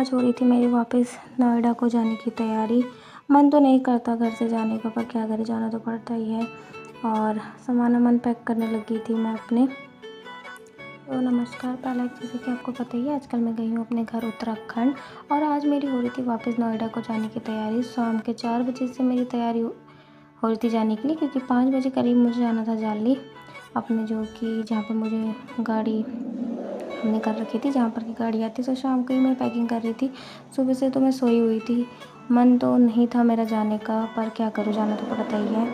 आज हो रही थी मेरी वापस नोएडा को जाने की तैयारी। मन तो नहीं करता घर से जाने का, पर क्या करें, जाना तो पड़ता ही है। और सामान पैक करने लगी थी मैं अपने। तो नमस्कार, पहला एक जैसे कि आपको पता ही है, आजकल मैं गई हूँ अपने घर उत्तराखंड। और आज मेरी हो रही थी वापस नोएडा को जाने की तैयारी। शाम के 4 बजे से मेरी तैयारी हो रही थी जाने के लिए, क्योंकि 5 बजे करीब मुझे जाना था जाली अपने, जो कि जहाँ पर मुझे गाड़ी हमने कर रखी थी, जहाँ पर की गाड़ी आती। तो शाम को ही मैं पैकिंग कर रही थी। सुबह से तो मैं सोई हुई थी, मन तो नहीं था मेरा जाने का, पर क्या करूँ, जाना तो पड़ता ही है।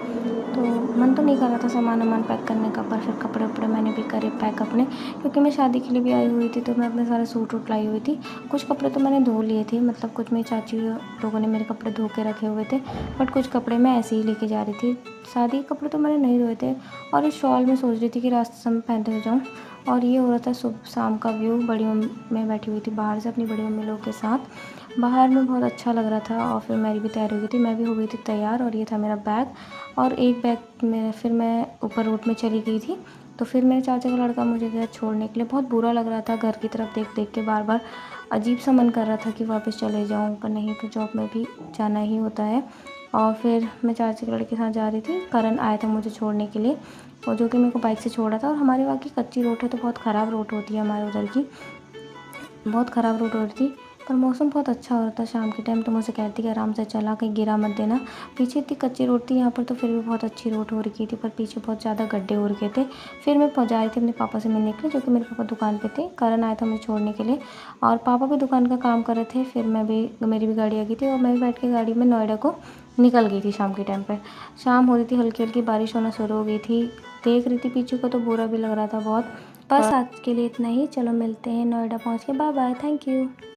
तो मन तो नहीं कर रहा था सामान पैक करने का, पर फिर कपड़े वपड़े मैंने भी करे पैक अपने, क्योंकि मैं शादी के लिए भी आई हुई थी। तो मैं अपने सारे सूट वूट लाई हुई थी। कुछ कपड़े तो मैंने धो लिए थे, मतलब कुछ मेरी चाची लोगों ने मेरे कपड़े धो के रखे हुए थे, बट कुछ कपड़े मैं ऐसे ही लेके जा रही थी। शादी के कपड़े तो मैंने नहीं धोए थे। और इस शॉल में सोच रही थी कि रास्ते समय पहनते हुए जाऊँ। और ये हो रहा था सुबह शाम का व्यू। बड़ी मम्मी, मैं बैठी हुई थी बाहर से अपनी बड़ी मम्मी लोग के साथ। बाहर में बहुत अच्छा लग रहा था। और फिर मेरी भी तैयारी हो गई थी, मैं भी हो गई थी तैयार। और ये था मेरा बैग, और एक बैग में फिर मैं ऊपर रोड में चली गई थी। तो फिर मेरे चाचा का लड़का मुझे गया छोड़ने के लिए। बहुत बुरा लग रहा था, घर की तरफ देख देख के बार बार अजीब सा मन कर रहा था कि वापस चले जाऊँ, पर नहीं, तो जॉब में भी जाना ही होता है। और फिर मैं चाचा के लड़के के साथ जा रही थी। करण आया था मुझे छोड़ने के लिए, और जो कि मेरे को बाइक से छोड़ा था। और हमारे वहाँ की कच्ची रोड है, तो बहुत ख़राब रोड होती है हमारे उधर की, बहुत ख़राब रोड हो रही थी। पर मौसम बहुत अच्छा हो रहा था शाम के टाइम, तो मुझे कहती कि आराम से चला, कहीं गिरा मत देना। पीछे इतनी कच्ची रोड थी, यहाँ पर तो फिर भी बहुत अच्छी रोड हो रखी थी, पर पीछे बहुत ज़्यादा गड्ढे हो रखे थे। फिर मैं पहुँचा रही थी अपने पापा से मिलने के लिए, जो कि मेरे पापा दुकान पे थे। करण आया था मुझे छोड़ने के लिए, और पापा भी दुकान का काम कर रहे थे। फिर मेरी भी गाड़ी आ गई थी, और मैं भी बैठ के गाड़ी में नोएडा को निकल गई थी शाम के टाइम पर। शाम हो रही थी, हल्की हल्की बारिश होना शुरू हो गई थी। देख रही थी पीछे को, तो बुरा भी लग रहा था बहुत। बस आज के लिए इतना ही। चलो मिलते हैं नोएडा पहुँच के। Bye bye, thank you.